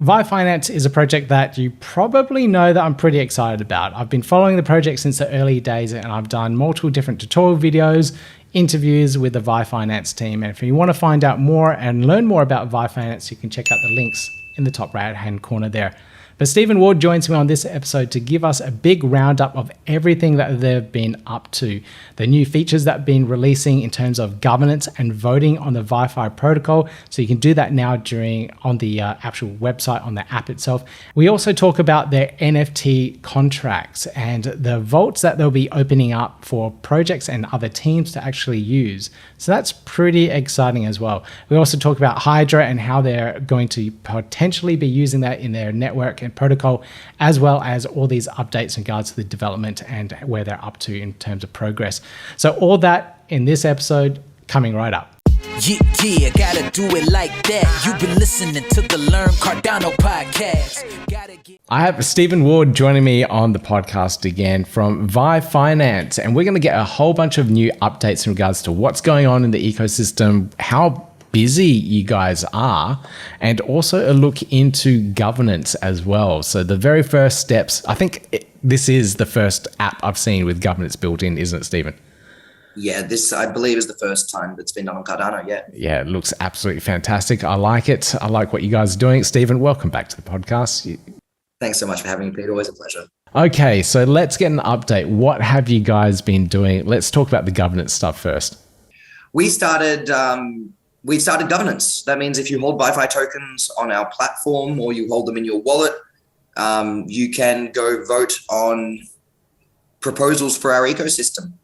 VyFinance is a project that you probably know that I'm pretty excited about. I've been following the project since the early days and I've done multiple different tutorial videos, interviews with the VyFinance team. And if you want to find out more and learn more about VyFinance, you can check out the links in the top right-hand corner there. But Stephen Ward joins me on this episode to give us a big roundup of everything that they've been up to, the new features that have been releasing in terms of governance and voting on the VyFi protocol. So you can do that now on the actual website, on the app itself. We also talk about their NFT contracts and the vaults that they'll be opening up for projects and other teams to actually use. So that's pretty exciting as well. We also talk about Hydra and how they're going to potentially be using that in their network and protocol, as well as all these updates in regards to the development and where they're up to in terms of progress. So all that in this episode coming right up. Yeah, gotta do it like that. You've been listening to the Learn Cardano podcast. I have Stephen Ward joining me on the podcast again from VyFinance, and we're going to get a whole bunch of new updates in regards to what's going on in the ecosystem, how busy you guys are, and also a look into governance as well. So the very first steps, I think this is the first app I've seen with governance built in, isn't it, Stephen? Yeah, this I believe is the first time that's been done on Cardano, yeah. Yeah, it looks absolutely fantastic. I like it. I like what you guys are doing. Stephen, welcome back to the podcast. Thanks so much for having me, Peter. Always a pleasure. Okay, so let's get an update. What have you guys been doing? Let's talk about the governance stuff first. We started governance. That means if you hold VyFi tokens on our platform or you hold them in your wallet, you can go vote on proposals for our ecosystem.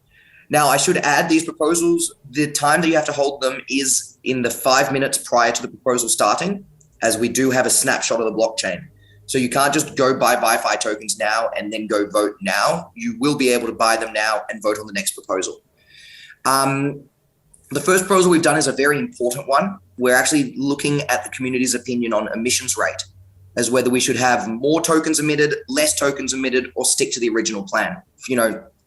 Now, I should add these proposals, the time that you have to hold them is in the 5 minutes prior to the proposal starting, as we do have a snapshot of the blockchain. So you can't just go buy VyFi tokens now and then go vote now. You will be able to buy them now and vote on the next proposal. The first proposal we've done is a very important one. We're actually looking at the community's opinion on emissions rate, as whether we should have more tokens emitted, less tokens emitted, or stick to the original plan.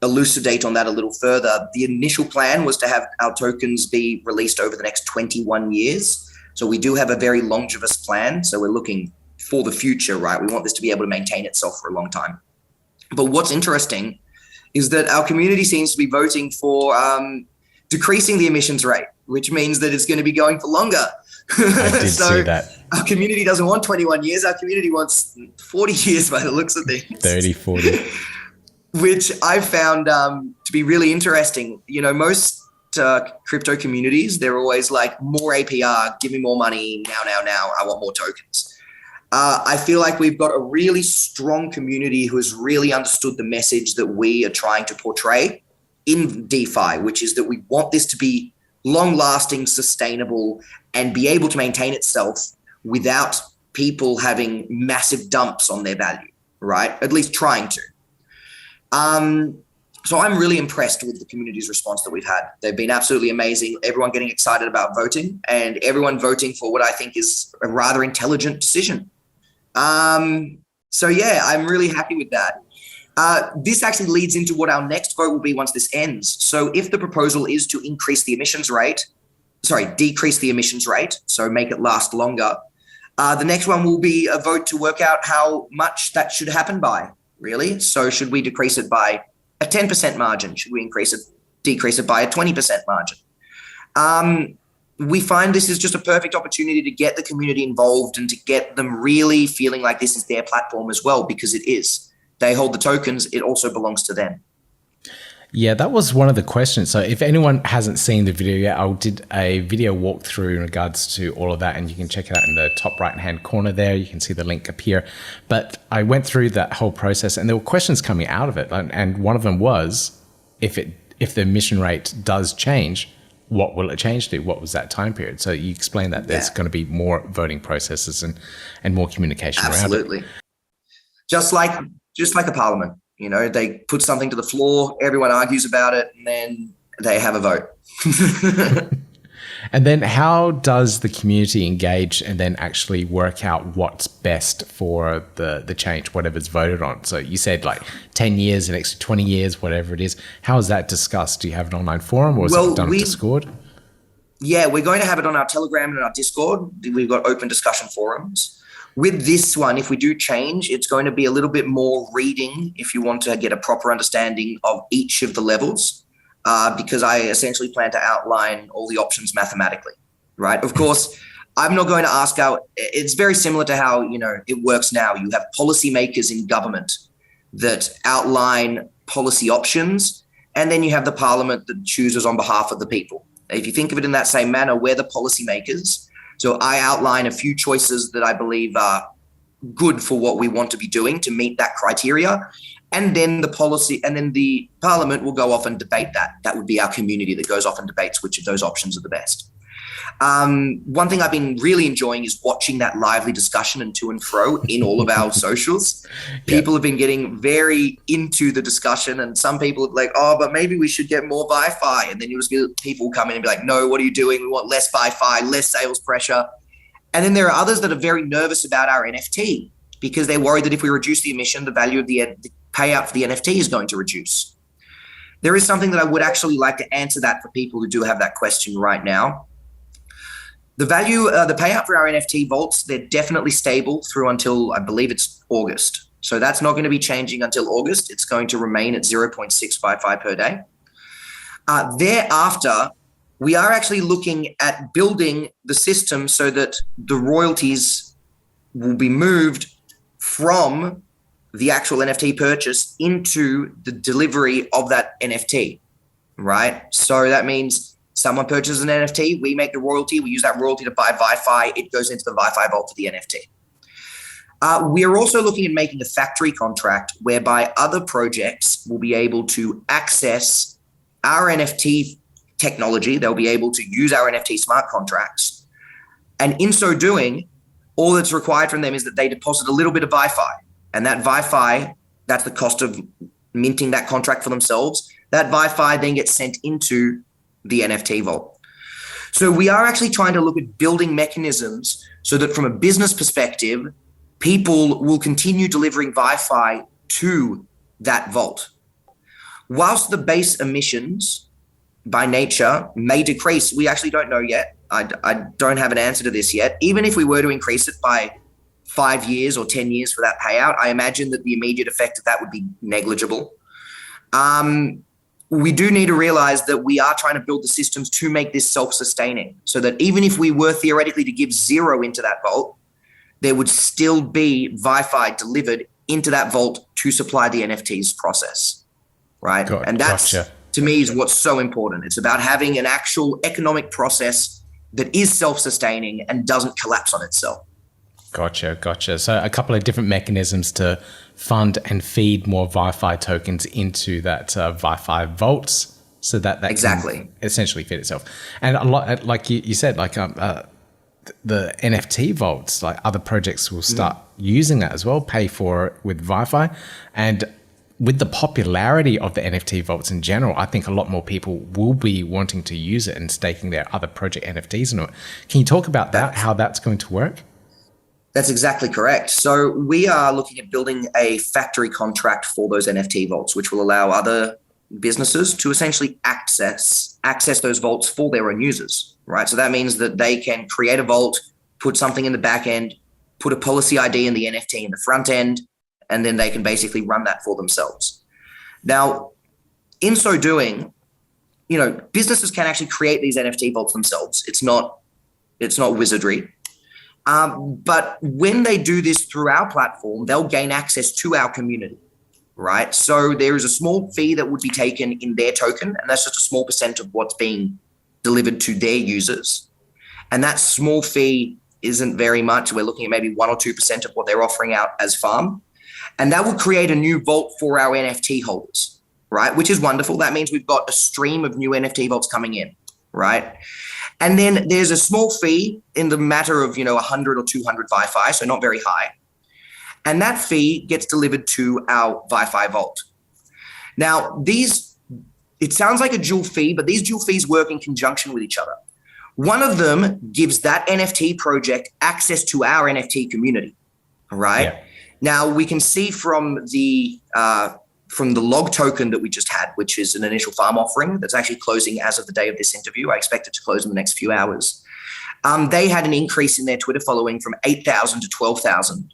Elucidate on that a little further. The initial plan was to have our tokens be released over the next 21 years. So we do have a very longevous plan. So we're looking for the future, right? We want this to be able to maintain itself for a long time. But what's interesting is that our community seems to be voting for decreasing the emissions rate, which means that it's going to be going for longer. I did see that. Our community doesn't want 21 years. Our community wants 40 years by the looks of things. 30, 40. Which I found to be really interesting. Most crypto communities, they're always like, more APR, give me more money now, I want more tokens. I feel like we've got a really strong community who has really understood the message that we are trying to portray in DeFi, which is that we want this to be long-lasting, sustainable, and be able to maintain itself without people having massive dumps on their value, right? At least trying to. So I'm really impressed with the community's response that we've had. They've been absolutely amazing. Everyone getting excited about voting and everyone voting for what I think is a rather intelligent decision. So yeah, I'm really happy with that. This actually leads into what our next vote will be once this ends. So if the proposal is to decrease the emissions rate, so make it last longer, the next one will be a vote to work out how much that should happen by, really. So should we decrease it by a 10% margin? Should we decrease it by a 20% margin? We find this is just a perfect opportunity to get the community involved and to get them really feeling like this is their platform as well, because it is. They hold the tokens, it also belongs to them. Yeah, that was one of the questions. So if anyone hasn't seen the video yet, I did a video walkthrough in regards to all of that, and you can check it out in the top right-hand corner there. You can see the link appear. But I went through that whole process, and there were questions coming out of it. And one of them was, if the emission rate does change, what will it change to? What was that time period? So you explained that there's going to be more voting processes and more communication around it. Absolutely. Just like a parliament. They put something to the floor, everyone argues about it, and then they have a vote. And then how does the community engage and then actually work out what's best for the change, whatever's voted on? So you said like 10 years, an extra 20 years, whatever it is. How is that discussed? Do you have an online forum or is it done on Discord? Yeah, we're going to have it on our Telegram and our Discord. We've got open discussion forums. With this one, if we do change, it's going to be a little bit more reading if you want to get a proper understanding of each of the levels, because I essentially plan to outline all the options mathematically, right? Of course, I'm not going to ask it's very similar to how, it works now. You have policymakers in government that outline policy options, and then you have the parliament that chooses on behalf of the people. If you think of it in that same manner, we're the policymakers. So I outline a few choices that I believe are good for what we want to be doing to meet that criteria. And then the parliament will go off and debate that. That would be our community that goes off and debates which of those options are the best. One thing I've been really enjoying is watching that lively discussion and to and fro in all of our socials. People have been getting very into the discussion, and some people are like, oh, but maybe we should get more VyFi. And then you'll just get people come in and be like, no, what are you doing? We want less VyFi, less sales pressure. And then there are others that are very nervous about our NFT because they're worried that if we reduce the emission, the value of the payout for the NFT is going to reduce. There is something that I would actually like to answer that for people who do have that question right now. The payout for our NFT vaults, they're definitely stable through until I believe it's August. So that's not going to be changing until August. It's going to remain at 0.655 per day. Thereafter, we are actually looking at building the system so that the royalties will be moved from the actual NFT purchase into the delivery of that NFT, right? So that means someone purchases an NFT, we make the royalty, we use that royalty to buy VyFi, it goes into the VyFi vault for the NFT. We are also looking at making a factory contract whereby other projects will be able to access our NFT technology. They'll be able to use our NFT smart contracts. And in so doing, all that's required from them is that they deposit a little bit of VyFi. And that VyFi, that's the cost of minting that contract for themselves. That VyFi then gets sent into the NFT vault. So we are actually trying to look at building mechanisms so that from a business perspective, people will continue delivering VyFi to that vault. Whilst the base emissions by nature may decrease, we actually don't know yet. I don't have an answer to this yet. Even if we were to increase it by 5 years or 10 years for that payout, I imagine that the immediate effect of that would be negligible. We do need to realize that we are trying to build the systems to make this self-sustaining so that even if we were theoretically to give zero into that vault, there would still be VyFi delivered into that vault to supply the NFTs process, right? And that's, to me, is what's so important. It's about having an actual economic process that is self-sustaining and doesn't collapse on itself. Gotcha. So a couple of different mechanisms to fund and feed more VyFi tokens into that VyFi vaults so that can essentially feed itself. And a lot, like you said, like the NFT vaults, like other projects will start using that as well, pay for it with VyFi. And with the popularity of the NFT vaults in general, I think a lot more people will be wanting to use it and staking their other project NFTs in it. Can you talk about that, how that's going to work? That's exactly correct. So we are looking at building a factory contract for those NFT vaults, which will allow other businesses to essentially access those vaults for their own users, right? So that means that they can create a vault, put something in the back end, put a policy ID in the NFT in the front end, and then they can basically run that for themselves. Now, in so doing, businesses can actually create these NFT vaults themselves. It's not wizardry. But when they do this through our platform, they'll gain access to our community, right? So there is a small fee that would be taken in their token, and that's just a small percent of what's being delivered to their users. And that small fee isn't very much. We're looking at maybe 1 or 2% of what they're offering out as farm. And that will create a new vault for our NFT holders, right? Which is wonderful. That means we've got a stream of new NFT vaults coming in, right? And then there's a small fee in the matter of, 100 or 200 VyFi, so not very high. And that fee gets delivered to our VyFi vault. Now, it sounds like a dual fee, but these dual fees work in conjunction with each other. One of them gives that NFT project access to our NFT community, all right? Yeah. Now, we can see from the log token that we just had, which is an initial farm offering that's actually closing as of the day of this interview. I expect it to close in the next few hours. They had an increase in their Twitter following from 8,000 to 12,000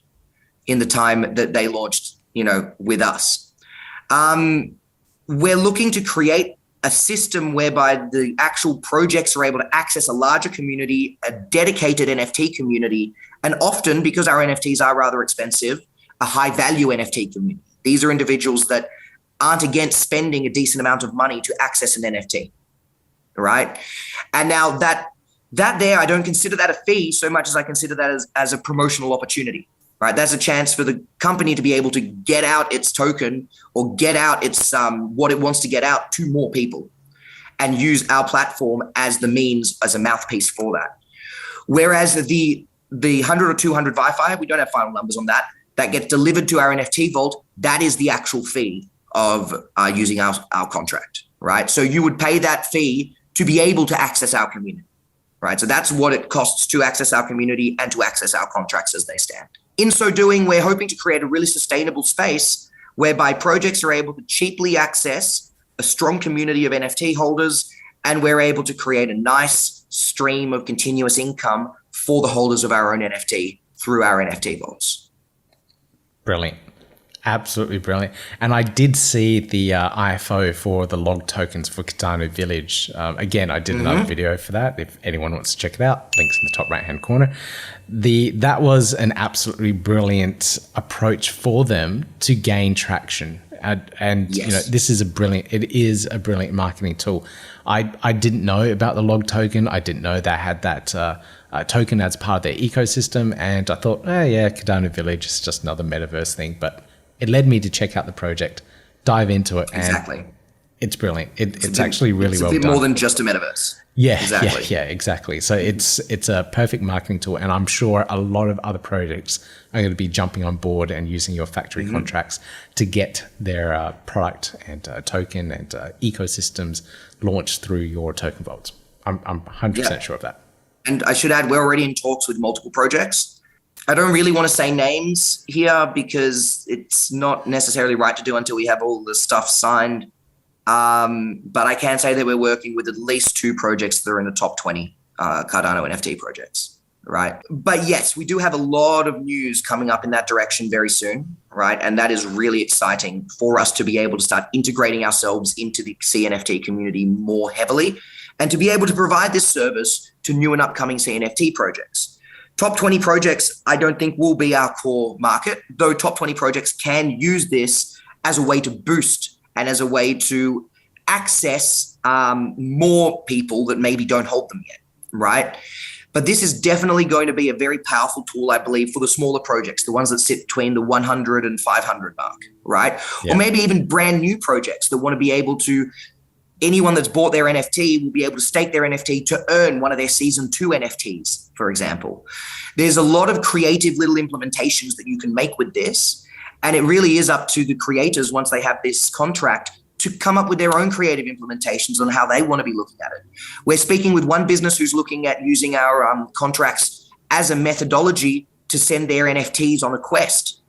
in the time that they launched, with us. We're looking to create a system whereby the actual projects are able to access a larger community, a dedicated NFT community, and often, because our NFTs are rather expensive, a high value NFT community. These are individuals that aren't against spending a decent amount of money to access an NFT, right? And now that there, I don't consider that a fee so much as I consider that as a promotional opportunity, right? That's a chance for the company to be able to get out its token or get out its what it wants to get out to more people and use our platform as the means, as a mouthpiece for that. Whereas the 100 or 200 VyFi, we don't have final numbers on that gets delivered to our NFT vault, that is the actual fee of using our contract, right? So you would pay that fee to be able to access our community, right? So that's what it costs to access our community and to access our contracts as they stand. In so doing, we're hoping to create a really sustainable space whereby projects are able to cheaply access a strong community of NFT holders, and we're able to create a nice stream of continuous income for the holders of our own NFT through our NFT vaults. Brilliant. Absolutely brilliant. And I did see the IFO for the log tokens for Cardano Village. Again, I did another video for that. If anyone wants to check it out, links in the top right-hand corner. That was an absolutely brilliant approach for them to gain traction. And yes. It is a brilliant marketing tool. I didn't know about the log token. I didn't know they had that token as part of their ecosystem. And I thought, Cardano Village is just another metaverse thing. But it led me to check out the project, dive into it. Exactly. And it's brilliant. It's actually really well done. It's a bit more than just a metaverse. Yeah, exactly. Yeah, exactly. So it's a perfect marketing tool, and I'm sure a lot of other projects are going to be jumping on board and using your factory contracts to get their product and token and ecosystems launched through your token vaults. I'm 100% sure of that. And I should add, we're already in talks with multiple projects. I don't really want to say names here because it's not necessarily right to do until we have all the stuff signed. But I can say that we're working with at least 2 projects that are in the top 20 Cardano NFT projects, right? But yes, we do have a lot of news coming up in that direction very soon, right? And that is really exciting for us to be able to start integrating ourselves into the CNFT community more heavily and to be able to provide this service to new and upcoming CNFT projects. Top 20 projects, I don't think will be our core market, though top 20 projects can use this as a way to boost and as a way to access more people that maybe don't hold them yet, right? But this is definitely going to be a very powerful tool, I believe, for the smaller projects, the ones that sit between the 100 and 500 mark, right? Yeah. Or maybe even brand new projects that want to be able to, anyone that's bought their NFT will be able to stake their NFT to earn one of their season 2 NFTs, for example. There's a lot of creative little implementations that you can make with this. And it really is up to the creators, once they have this contract, to come up with their own creative implementations on how they want to be looking at it. We're speaking with one business who's looking at using our contracts as a methodology to send their NFTs on a quest,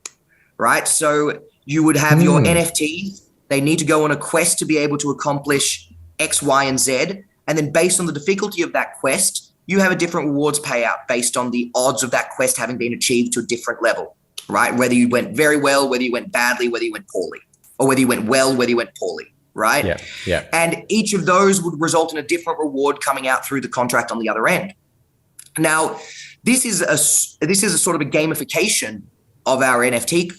right? So you would have your NFT. They need to go on a quest to be able to accomplish X, Y, and Z. And then based on the difficulty of that quest, you have a different rewards payout based on the odds of that quest having been achieved to a different level, right? Whether you went very well, whether you went badly, whether you went poorly, or whether you went well, whether you went poorly, right? Yeah. And each of those would result in a different reward coming out through the contract on the other end. Now, this is a sort of a gamification of our NFT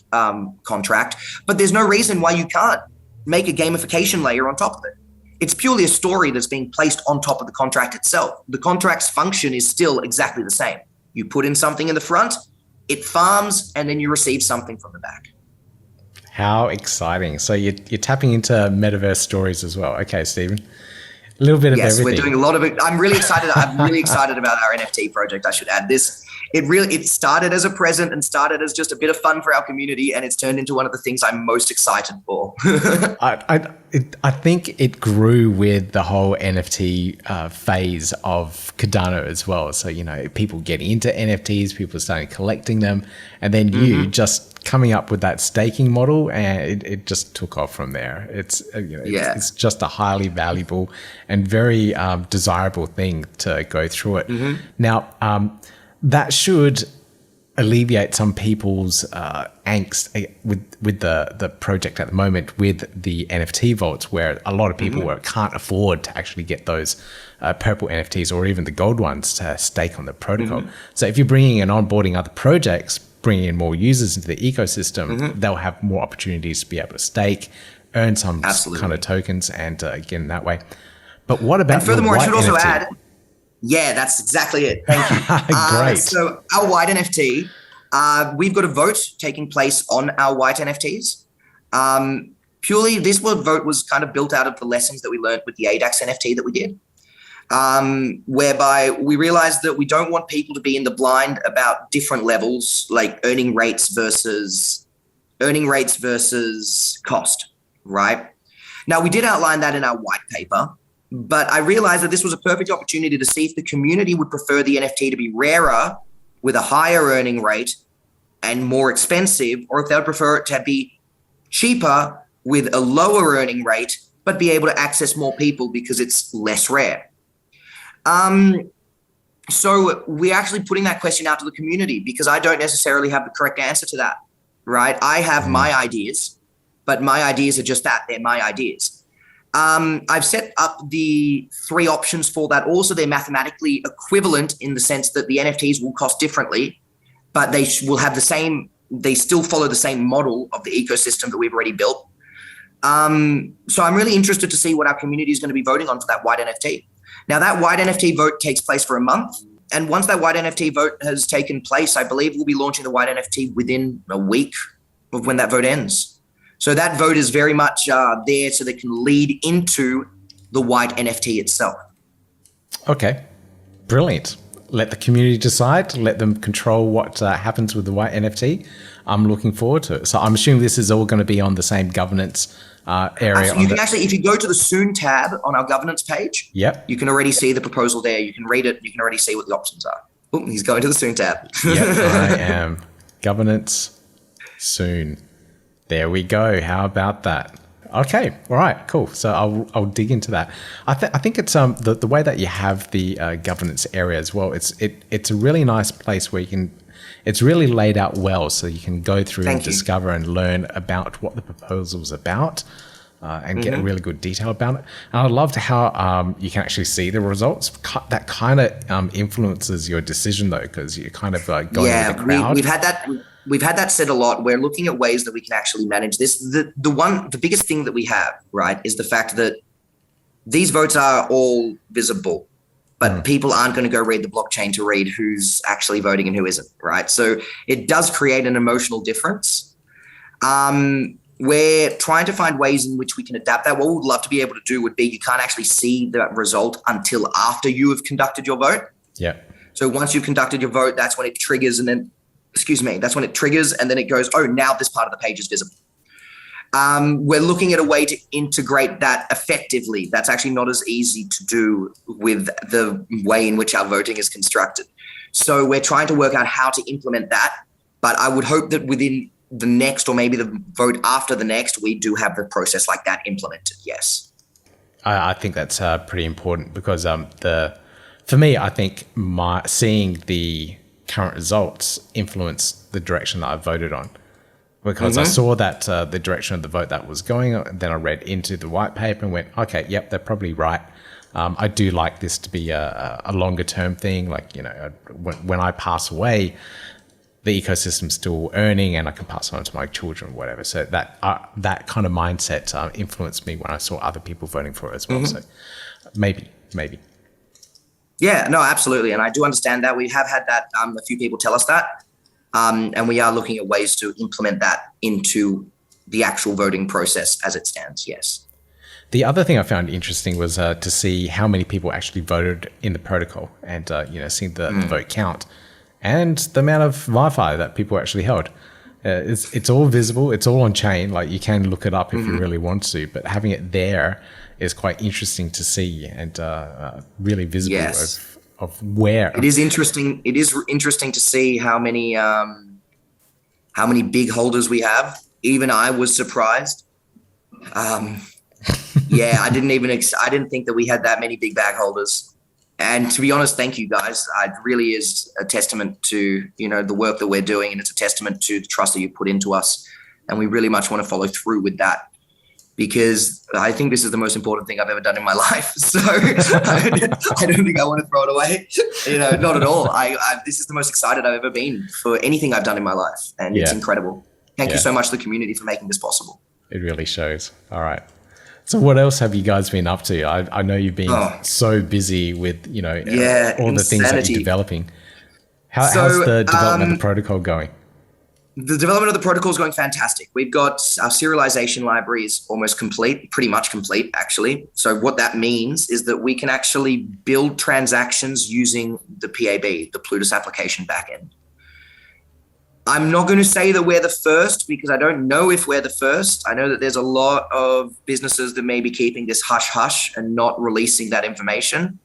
contract, but there's no reason why you can't make a gamification layer on top of it. It's purely a story that's being placed on top of the contract itself. The contract's function is still exactly the same. You put in something in the front, it farms, and then you receive something from the back. How exciting. So you're tapping into metaverse stories as well. Okay, Stephen. A little bit of everything. Yes, we're doing a lot of it. I'm really excited. I'm really excited about our NFT project, I should add. This it started as a present and started as just a bit of fun for our community, and it's turned into one of the things I'm most excited for. I think it grew with the whole NFT phase of Cardano as well. So, people get into NFTs, people starting collecting them, and then you just coming up with that staking model, and it just took off from there. It's just a highly valuable and very desirable thing to go through it. Now, that should alleviate some people's angst with the project at the moment with the NFT vaults, where a lot of people can't afford to actually get those purple NFTs or even the gold ones to stake on the protocol. So if you're bringing and onboarding other projects, bringing in more users into the ecosystem, they'll have more opportunities to be able to stake, earn some kind of tokens, and get in that way. But what about? And furthermore, I should also add. Yeah, that's exactly it. Thank you. Great. So our white NFT, we've got a vote taking place on our white NFTs. Purely, this vote was kind of built out of the lessons that we learned with the ADAOZ NFT that we did, whereby we realized that we don't want people to be in the blind about different levels, like earning rates versus cost, right? Now, we did outline that in our white paper. But I realized that this was a perfect opportunity to see if the community would prefer the NFT to be rarer with a higher earning rate and more expensive, or if they would prefer it to be cheaper with a lower earning rate, but be able to access more people because it's less rare. So we're actually putting that question out to the community because I don't necessarily have the correct answer to that, right? I have my ideas, but my ideas are just that, they're my ideas. I've set up the 3 options for that. Also, they're mathematically equivalent in the sense that the NFTs will cost differently, but they will have they still follow the same model of the ecosystem that we've already built. So I'm really interested to see what our community is going to be voting on for that white NFT. Now, that white NFT vote takes place for a month. And once that white NFT vote has taken place, I believe we'll be launching the white NFT within a week of when that vote ends. So that vote is very much there so they can lead into the white NFT itself. Okay, brilliant. Let the community decide. Let them control what happens with the white NFT. I'm looking forward to it. So I'm assuming this is all going to be on the same governance area. You can actually, if you go to the Soon tab on our governance page, you can already see the proposal there. You can read it. You can already see what the options are. Oh, he's going to the Soon tab. I am. Governance Soon. There we go. How about that? Okay. All right. Cool. So I'll dig into that. I think it's the way that you have the governance area as well. It's a really nice place where you can. It's really laid out well, so you can go through and discover and learn about what the proposal is about, and get a really good detail about it. And I loved how you can actually see the results. That kind of influences your decision though, because you're kind of going with the crowd. We've had that said a lot. We're looking at ways that we can actually manage this. The biggest thing that we have, right, is the fact that these votes are all visible, but people aren't going to go read the blockchain to read who's actually voting and who isn't, right? So it does create an emotional difference. We're trying to find ways in which we can adapt that. What we would love to be able to do would be you can't actually see that result until after you have conducted your vote. Yeah. So once you've conducted your vote, that's when it triggers that's when it triggers and then it goes, oh, now this part of the page is visible. We're looking at a way to integrate that effectively. That's actually not as easy to do with the way in which our voting is constructed. So we're trying to work out how to implement that. But I would hope that within the next or maybe the vote after the next, we do have the process like that implemented. Yes. I think that's pretty important because for me, I think seeing the current results influence the direction that I voted on, because I saw that the direction of the vote that was going, and then I read into the white paper and went, okay, yep, they're probably right. I do like this to be a longer term thing. Like, when I pass away, the ecosystem's still earning and I can pass on to my children, whatever. So that kind of mindset influenced me when I saw other people voting for it as well. So maybe. Yeah, no, absolutely. And I do understand that. We have had that, a few people tell us that. And we are looking at ways to implement that into the actual voting process as it stands, yes. The other thing I found interesting was to see how many people actually voted in the protocol and, seeing the vote count. and the amount of VyFi that people actually held. It's all visible. It's all on chain. Like you can look it up if you really want to, but having it there is quite interesting to see and really visible of where. It is interesting. It is interesting to see how many big holders we have. Even I was surprised. Yeah, I didn't think that we had that many big bag holders. And to be honest, thank you guys. It really is a testament to, the work that we're doing, and it's a testament to the trust that you put into us. And we really much want to follow through with that, because I think this is the most important thing I've ever done in my life. So I don't think I want to throw it away. Not at all. This is the most excited I've ever been for anything I've done in my life. And it's incredible. Thank you so much to the community for making this possible. It really shows. All right. So what else have you guys been up to? I know you've been so busy with, all the things that you're developing. How's the development of the protocol going? The development of the protocol is going fantastic. We've got our serialization libraries almost complete, pretty much complete, actually. So what that means is that we can actually build transactions using the PAB, the Plutus application backend. I'm not going to say that we're the first, because I don't know if we're the first. I know that there's a lot of businesses that may be keeping this hush-hush and not releasing that information.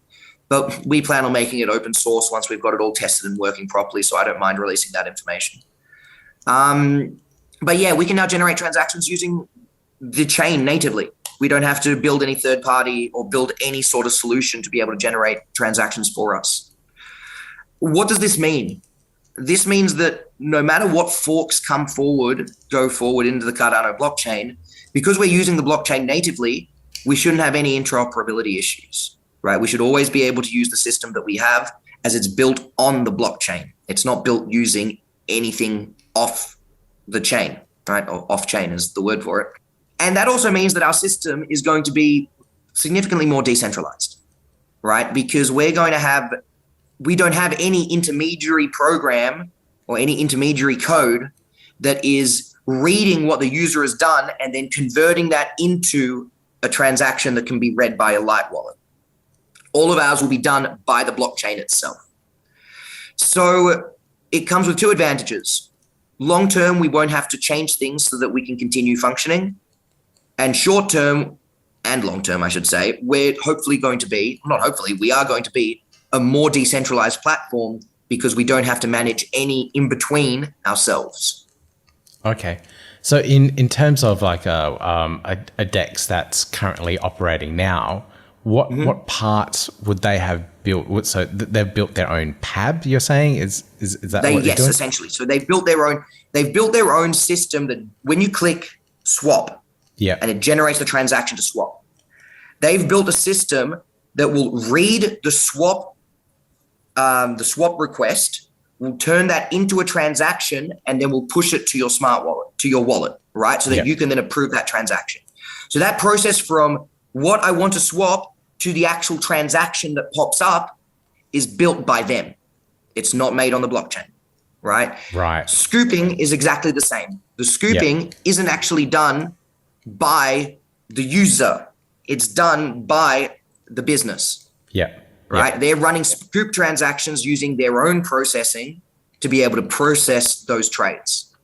But we plan on making it open source once we've got it all tested and working properly, so I don't mind releasing that information. But yeah, we can now generate transactions using the chain natively. We don't have to build any third party or build any sort of solution to be able to generate transactions for us. What does this mean? This means that no matter what forks go forward into the Cardano blockchain, because we're using the blockchain natively, we shouldn't have any interoperability issues, right? We should always be able to use the system that we have as it's built on the blockchain. It's not built using anything off the chain, right? Or off chain is the word for it. And that also means that our system is going to be significantly more decentralized, right? Because we don't have any intermediary program or any intermediary code that is reading what the user has done and then converting that into a transaction that can be read by a light wallet. All of ours will be done by the blockchain itself. So it comes with two advantages. Long term, we won't have to change things so that we can continue functioning. And short term and long term, I should say, we are going to be a more decentralized platform, because we don't have to manage any in between ourselves. Okay. So in terms of like a DEX that's currently operating now, what parts would they have built? So they've built their own PAB, you're saying? Is that what you're doing? Essentially. So they've built their own system that when you click swap, and it generates the transaction to swap. They've built a system that will read the swap request, will turn that into a transaction, and then we'll push it to your smart wallet, to your wallet, right? So that you can then approve that transaction. So that process from what I want to swap to the actual transaction that pops up is built by them. It's not made on the blockchain, right? Right. Scooping is exactly the same. The scooping isn't actually done by the user. It's done by the business. Yeah. Right. They're running scoop transactions using their own processing to be able to process those trades.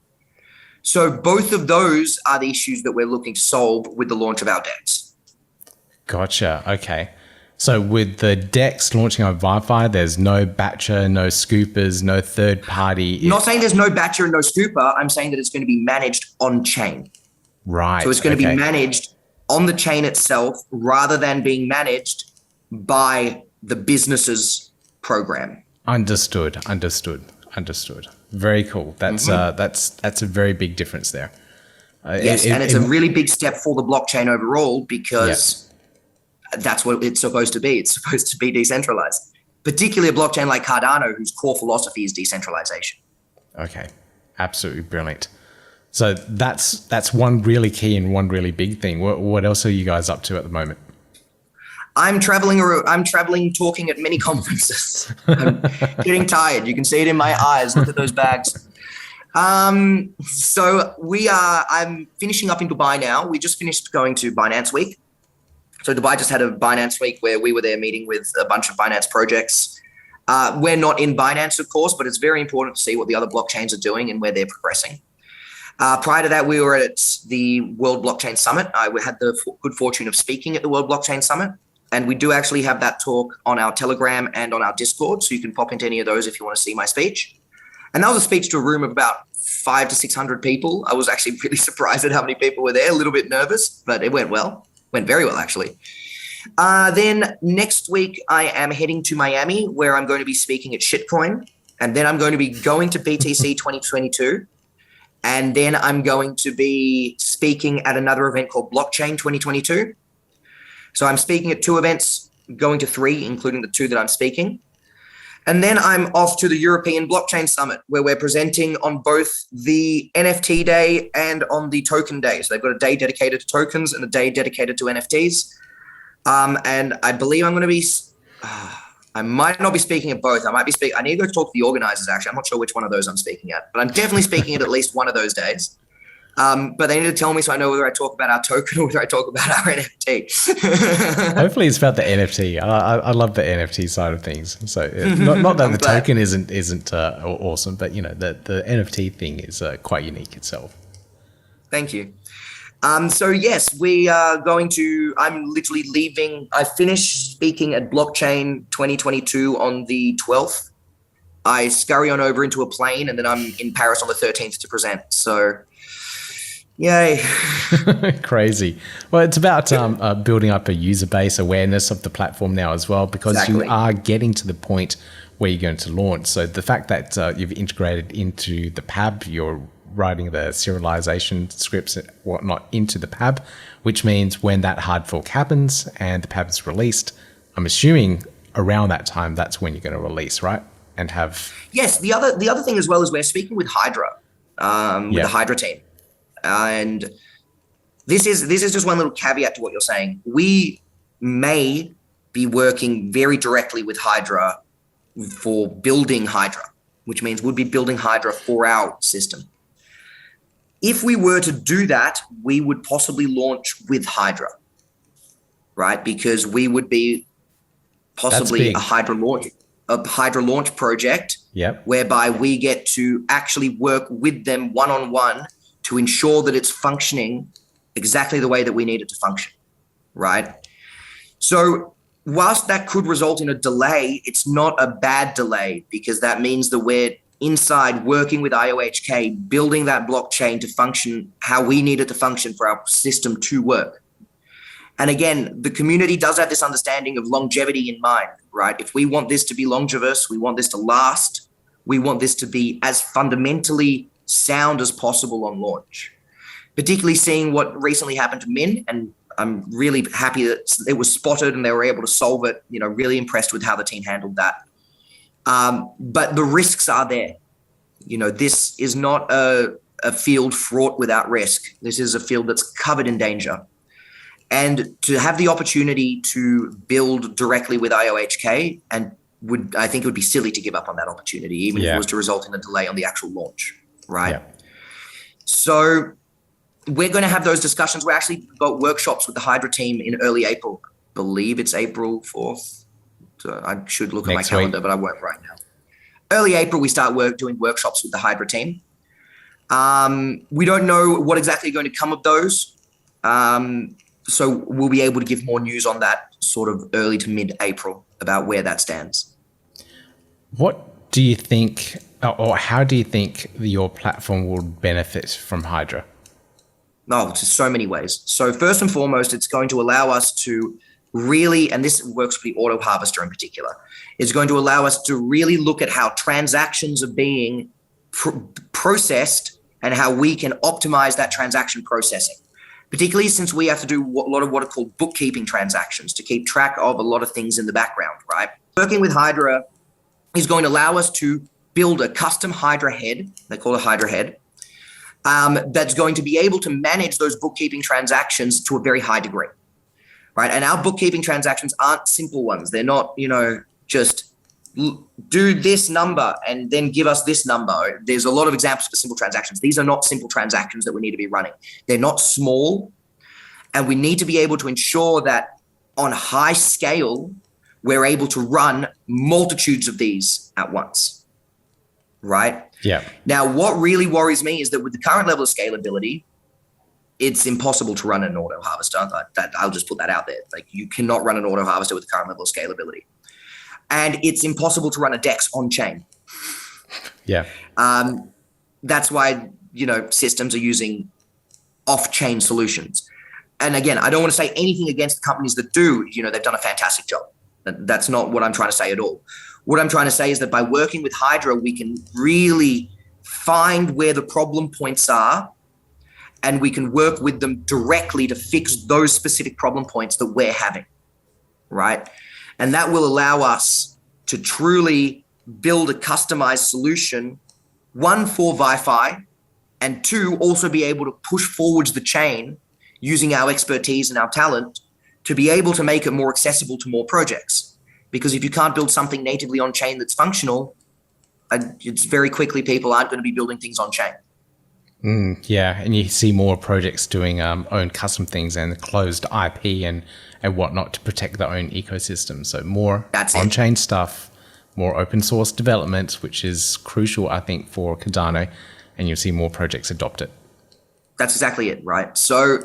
So both of those are the issues that we're looking to solve with the launch of our DEX. Gotcha. Okay. So with the DEX launching on VyFi, there's no batcher, no scoopers, no third party. Not saying there's no batcher and no scooper. I'm saying that it's going to be managed on chain. Right. So it's going to be managed on the chain itself rather than being managed by the business's program. Understood. Very cool. That's a very big difference there. Yes, and it's a really big step for the blockchain overall, because that's what it's supposed to be. It's supposed to be decentralized, particularly a blockchain like Cardano, whose core philosophy is decentralization. Okay, absolutely brilliant. So that's one really key and one really big thing. What else are you guys up to at the moment? I'm traveling, talking at many conferences. I'm getting tired. You can see it in my eyes. Look at those bags. So I'm finishing up in Dubai now. We just finished going to Binance Week. So Dubai just had a Binance Week where we were there meeting with a bunch of finance projects. We're not in Binance, of course, but it's very important to see what the other blockchains are doing and where they're progressing. Prior to that, we were at the World Blockchain Summit. I had the good fortune of speaking at the World Blockchain Summit. And we do actually have that talk on our Telegram and on our Discord. So you can pop into any of those if you want to see my speech. And that was a speech to a room of about 500 to 600 people. I was actually really surprised at how many people were there, a little bit nervous, but it went well. Went very well, actually. Then next week, I am heading to Miami, where I'm going to be speaking at Shitcoin. And then I'm going to be going to BTC 2022. And then I'm going to be speaking at another event called Blockchain 2022. So I'm speaking at 2 events, going to 3, including the 2 that I'm speaking. And then I'm off to the European Blockchain Summit, where we're presenting on both the NFT day and on the token day. So they've got a day dedicated to tokens and a day dedicated to NFTs. And I believe I'm going to be, I might not be speaking at both. I need to go talk to the organizers, actually. I'm not sure which one of those I'm speaking at, but I'm definitely speaking at least one of those days. But they need to tell me so I know whether I talk about our token or whether I talk about our NFT. Hopefully it's about the NFT. I love the NFT side of things. So not that the token isn't awesome, but the NFT thing is quite unique itself. Thank you. So yes, we are I'm literally leaving. I finished speaking at Blockchain 2022 on the 12th. I scurry on over into a plane and then I'm in Paris on the 13th to present. So yay. Crazy. Well, it's about building up a user base awareness of the platform now as well, because you are getting to the point where you're going to launch. So the fact that you've integrated into the PAB, you're writing the serialization scripts and whatnot into the PAB, which means when that hard fork happens and the PAB is released, I'm assuming around that time, that's when you're going to release, right? And have... Yes. The other thing as well is we're speaking with Hydra, with the Hydra team. And this is just one little caveat to what you're saying. We may be working very directly with Hydra for building Hydra, which means we'd be building Hydra for our system. If we were to do that, we would possibly launch with Hydra, right? Because we would be possibly a Hydra launch project, whereby we get to actually work with them one-on-one to ensure that it's functioning exactly the way that we need it to function, right? So whilst that could result in a delay, it's not a bad delay, because that means that we're inside working with IOHK, building that blockchain to function how we need it to function for our system to work. And again, the community does have this understanding of longevity in mind, right? If we want this to be longevous, we want this to last, we want this to be as fundamentally sound as possible on launch, particularly seeing what recently happened to Min. And I'm really happy that it was spotted and they were able to solve it, really impressed with how the team handled that. But the risks are there. This is not a field fraught without risk. This is a field that's covered in danger. And to have the opportunity to build directly with IOHK, I think it would be silly to give up on that opportunity, even if it was to result in a delay on the actual launch, right? Yeah. So we're going to have those discussions. We actually got workshops with the Hydra team in early April. I believe it's April 4th. So I should look at my calendar, but I won't right now. Early April, we start doing workshops with the Hydra team. We don't know what exactly is going to come of those. So we'll be able to give more news on that sort of early to mid-April about where that stands. What do you think, or how do you think your platform will benefit from Hydra? Oh, just so many ways. So first and foremost, it's going to allow us to really, and this works for the auto harvester in particular, is going to allow us to really look at how transactions are being processed and how we can optimize that transaction processing, particularly since we have to do a lot of what are called bookkeeping transactions to keep track of a lot of things in the background, right? Working with Hydra is going to allow us to build a custom Hydra head, they call it Hydra head, that's going to be able to manage those bookkeeping transactions to a very high degree. Right. And our bookkeeping transactions aren't simple ones. They're not, just do this number and then give us this number. There's a lot of examples for simple transactions. These are not simple transactions that we need to be running. They're not small. And we need to be able to ensure that on high scale, we're able to run multitudes of these at once, right? Yeah. Now, what really worries me is that with the current level of scalability, it's impossible to run an auto harvester. I'll just put that out there. Like, you cannot run an auto harvester with the current level of scalability. And it's impossible to run a DEX on chain. Yeah. That's why, systems are using off-chain solutions. And again, I don't want to say anything against the companies that do. They've done a fantastic job. That's not what I'm trying to say at all. What I'm trying to say is that by working with Hydra, we can really find where the problem points are, and we can work with them directly to fix those specific problem points that we're having, right? And that will allow us to truly build a customized solution, one, for VyFi, and two, also be able to push forwards the chain using our expertise and our talent to be able to make it more accessible to more projects. Because if you can't build something natively on chain that's functional, it's very quickly people aren't going to be building things on chain. Yeah, and you see more projects doing own custom things and closed IP and whatnot to protect their own ecosystem. So more on-chain stuff, more open source development, which is crucial, I think, for Cardano, and you'll see more projects adopt it. That's exactly it, right? So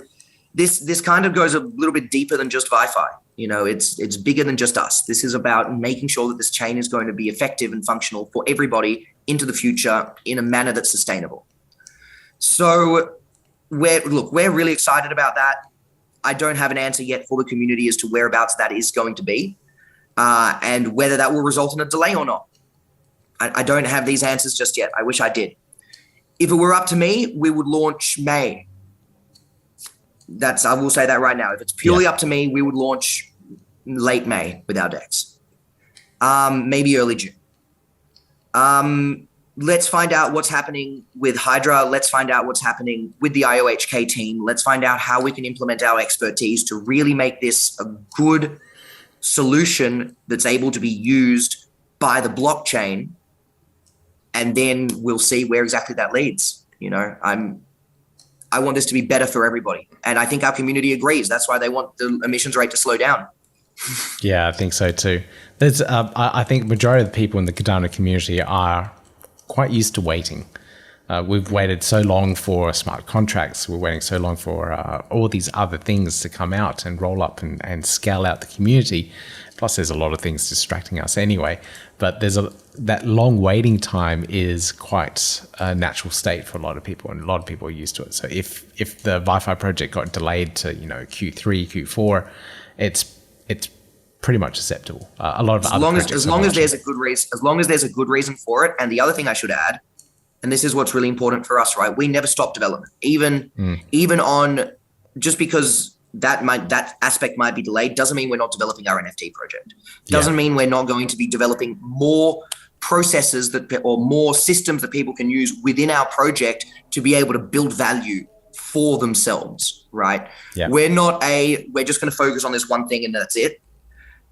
this kind of goes a little bit deeper than just VyFi. It's bigger than just us. This is about making sure that this chain is going to be effective and functional for everybody into the future in a manner that's sustainable. So we're really excited about that. I don't have an answer yet for the community as to whereabouts that is going to be, and whether that will result in a delay or not. I don't have these answers just yet. I wish I did. If it were up to me, we would launch May. I will say that right now. If it's purely up to me, we would launch late May with our DEX, maybe early June. Let's find out what's happening with Hydra. Let's find out what's happening with the IOHK team. Let's find out how we can implement our expertise to really make this a good solution that's able to be used by the blockchain. And then we'll see where exactly that leads. I want this to be better for everybody. And I think our community agrees. That's why they want the emissions rate to slow down. Yeah, I think so too. There's, I think majority of the people in the Cardano community are quite used to waiting. We've waited so long for smart contracts. We're waiting so long for all these other things to come out and roll up and scale out the community. Plus, there's a lot of things distracting us anyway. But that long waiting time is quite a natural state for a lot of people, and a lot of people are used to it. So if the VyFi project got delayed to Q3, Q4, it's pretty much acceptable. A lot of as long as there's a good reason for it. And the other thing I should add, and this is what's really important for us, right? We never stop development, even on, just because that aspect might be delayed, doesn't mean we're not developing our NFT project. Doesn't mean we're not going to be developing more processes or more systems that people can use within our project to be able to build value for themselves, right? Yeah. We're just going to focus on this one thing and that's it.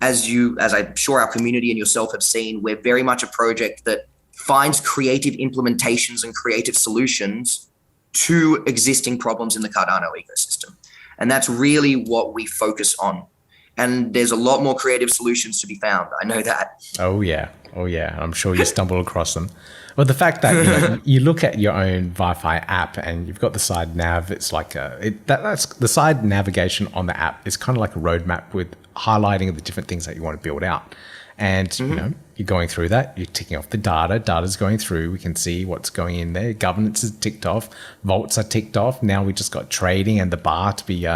As I'm sure our community and yourself have seen, we're very much a project that finds creative implementations and creative solutions to existing problems in the Cardano ecosystem. And that's really what we focus on. And there's a lot more creative solutions to be found. I know that. Oh yeah. I'm sure you stumble across them. Well, the fact that you look at your own VyFi app and you've got the side nav, it's like that's the side navigation on the app is kind of like a roadmap with highlighting the different things that you want to build out. And you're going through that, you're ticking off the data's going through, we can see what's going in there, governance is ticked off, vaults are ticked off, now we just got trading and the bar to be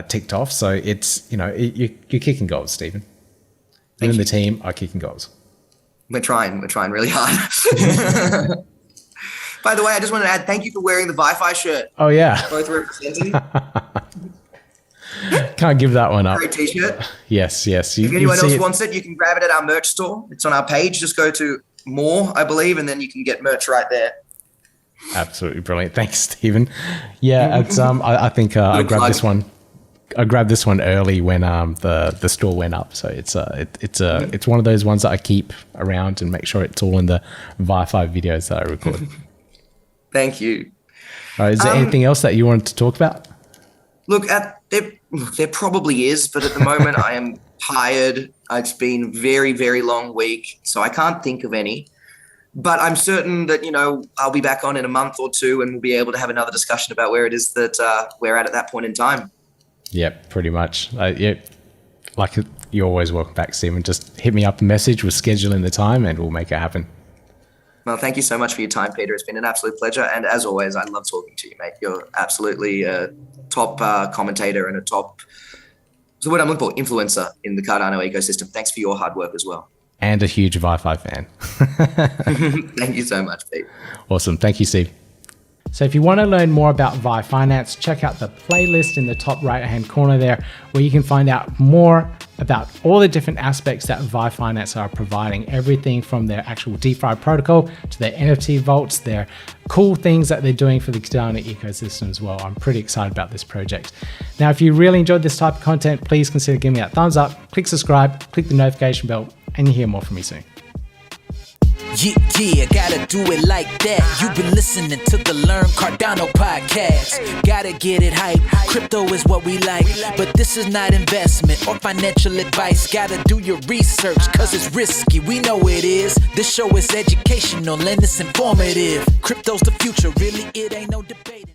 ticked off. So it's, you're kicking goals, Stephen. You and the team are kicking goals. We're trying really hard. By the way, I just want to add, thank you for wearing the VyFi shirt. Oh yeah. Both representing. Can't give that one up. Great t-shirt. Yes. If anyone else wants it, you can grab it at our merch store. It's on our page. Just go to more, I believe, and then you can get merch right there. Absolutely brilliant. Thanks, Stephen. Yeah, it's I think I grabbed this one. I grabbed this one early when the store went up. So it's one of those ones that I keep around and make sure it's all in the VyFi videos that I record. Thank you. All right, is there anything else that you wanted to talk about? Look, there probably is, but at the moment I am tired. It's been very, very long week, so I can't think of any. But I'm certain that, I'll be back on in a month or two and we'll be able to have another discussion about where it is that we're at that point in time. Yep, pretty much. Like you're always welcome back, Stephen. Just hit me up a message. We'll schedule in the time and we'll make it happen. Well, thank you so much for your time, Peter. It's been an absolute pleasure. And as always, I love talking to you, mate. You're absolutely a top commentator and a top, so what I'm looking for, influencer in the Cardano ecosystem. Thanks for your hard work as well. And a huge VyFi fan. Thank you so much, Pete. Awesome. Thank you, Steve. So if you want to learn more about VyFinance, check out the playlist in the top right-hand corner there, where you can find out more about all the different aspects that VyFinance are providing, everything from their actual DeFi protocol to their NFT vaults, their cool things that they're doing for the Cardano ecosystem as well. I'm pretty excited about this project. Now, if you really enjoyed this type of content, please consider giving me that thumbs up, click subscribe, click the notification bell, and you'll hear more from me soon. Yeah, gotta do it like that. You've been listening to the Learn Cardano podcast. Gotta get it hype. Crypto is what we like, but this is not investment or financial advice. Gotta do your research, cause it's risky. We know it is. This show is educational and it's informative. Crypto's the future, really, it ain't no debate.